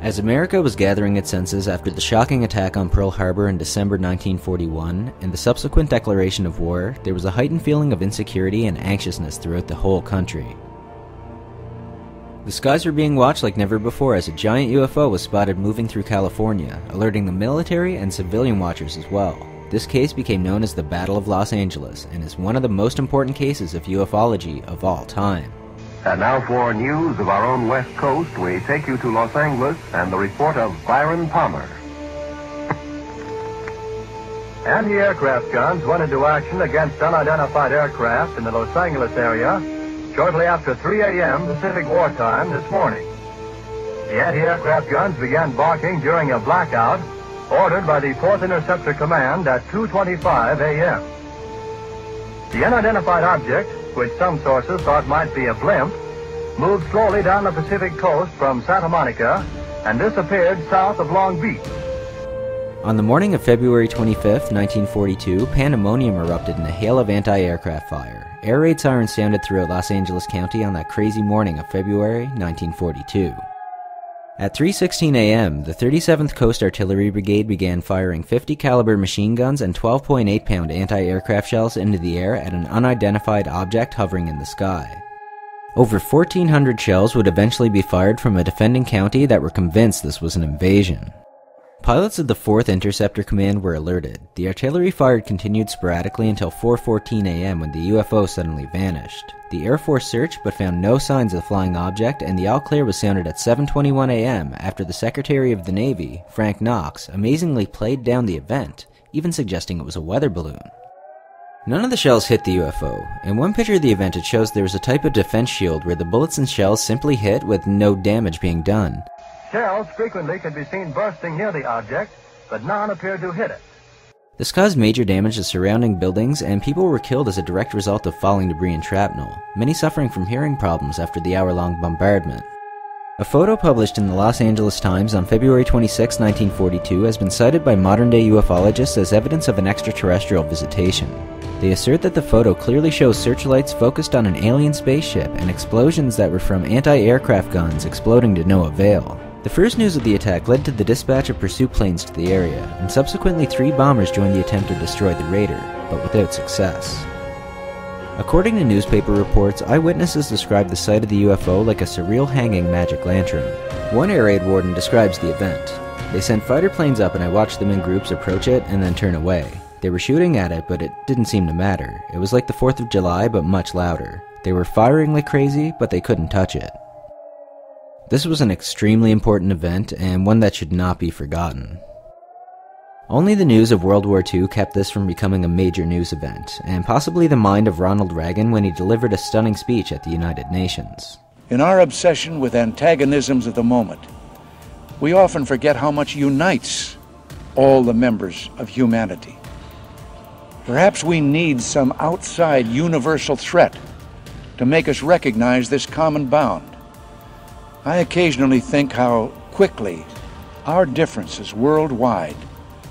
As America was gathering its senses after the shocking attack on Pearl Harbor in December 1941 and the subsequent declaration of war, there was a heightened feeling of insecurity and anxiousness throughout the whole country. The skies were being watched like never before as a giant UFO was spotted moving through California, alerting the military and civilian watchers as well. This case became known as the Battle of Los Angeles and is one of the most important cases of ufology of all time. And now for news of our own West Coast, we take you to Los Angeles and the report of Byron Palmer. Anti-aircraft guns went into action against unidentified aircraft in the Los Angeles area shortly after 3 a.m. Pacific wartime this morning. The anti-aircraft guns began barking during a blackout ordered by the 4th Interceptor Command at 2:25 a.m. The unidentified object, which some sources thought might be a blimp, moved slowly down the Pacific coast from Santa Monica and disappeared south of Long Beach. On the morning of February 25, 1942, pandemonium erupted in a hail of anti-aircraft fire. Air raid sirens sounded throughout Los Angeles County on that crazy morning of February 1942. At 3:16 a.m., the 37th Coast Artillery Brigade began firing 50 caliber machine guns and 12.8-pound anti-aircraft shells into the air at an unidentified object hovering in the sky. Over 1,400 shells would eventually be fired from a defending county that were convinced this was an invasion. Pilots of the 4th Interceptor Command were alerted. The artillery fire continued sporadically until 4:14 a.m. when the UFO suddenly vanished. The Air Force searched but found no signs of the flying object, and the all clear was sounded at 7:21 a.m. after the Secretary of the Navy, Frank Knox, amazingly played down the event, even suggesting it was a weather balloon. None of the shells hit the UFO. In one picture of the event it shows there was a type of defense shield where the bullets and shells simply hit with no damage being done. Shells frequently could be seen bursting near the object, but none appeared to hit it. This caused major damage to surrounding buildings, and people were killed as a direct result of falling debris and shrapnel, many suffering from hearing problems after the hour-long bombardment. A photo published in the Los Angeles Times on February 26, 1942 has been cited by modern-day ufologists as evidence of an extraterrestrial visitation. They assert that the photo clearly shows searchlights focused on an alien spaceship and explosions that were from anti-aircraft guns exploding to no avail. The first news of the attack led to the dispatch of pursuit planes to the area, and subsequently 3 bombers joined the attempt to destroy the raider, but without success. According to newspaper reports, eyewitnesses described the sight of the UFO like a surreal hanging magic lantern. One air raid warden describes the event. They sent fighter planes up and I watched them in groups approach it and then turn away. They were shooting at it, but it didn't seem to matter. It was like the 4th of July, but much louder. They were firing like crazy, but they couldn't touch it. This was an extremely important event, and one that should not be forgotten. Only the news of World War II kept this from becoming a major news event, and possibly the mind of Ronald Reagan when he delivered a stunning speech at the United Nations. In our obsession with antagonisms of the moment, we often forget how much unites all the members of humanity. Perhaps we need some outside universal threat to make us recognize this common bound. I occasionally think how quickly our differences worldwide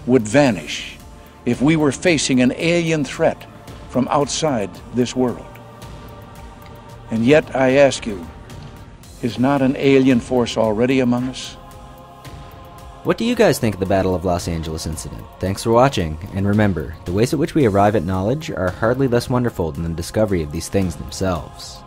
would vanish if we were facing an alien threat from outside this world. And yet, I ask you, is not an alien force already among us? What do you guys think of the Battle of Los Angeles incident? Thanks for watching, and remember, the ways at which we arrive at knowledge are hardly less wonderful than the discovery of these things themselves.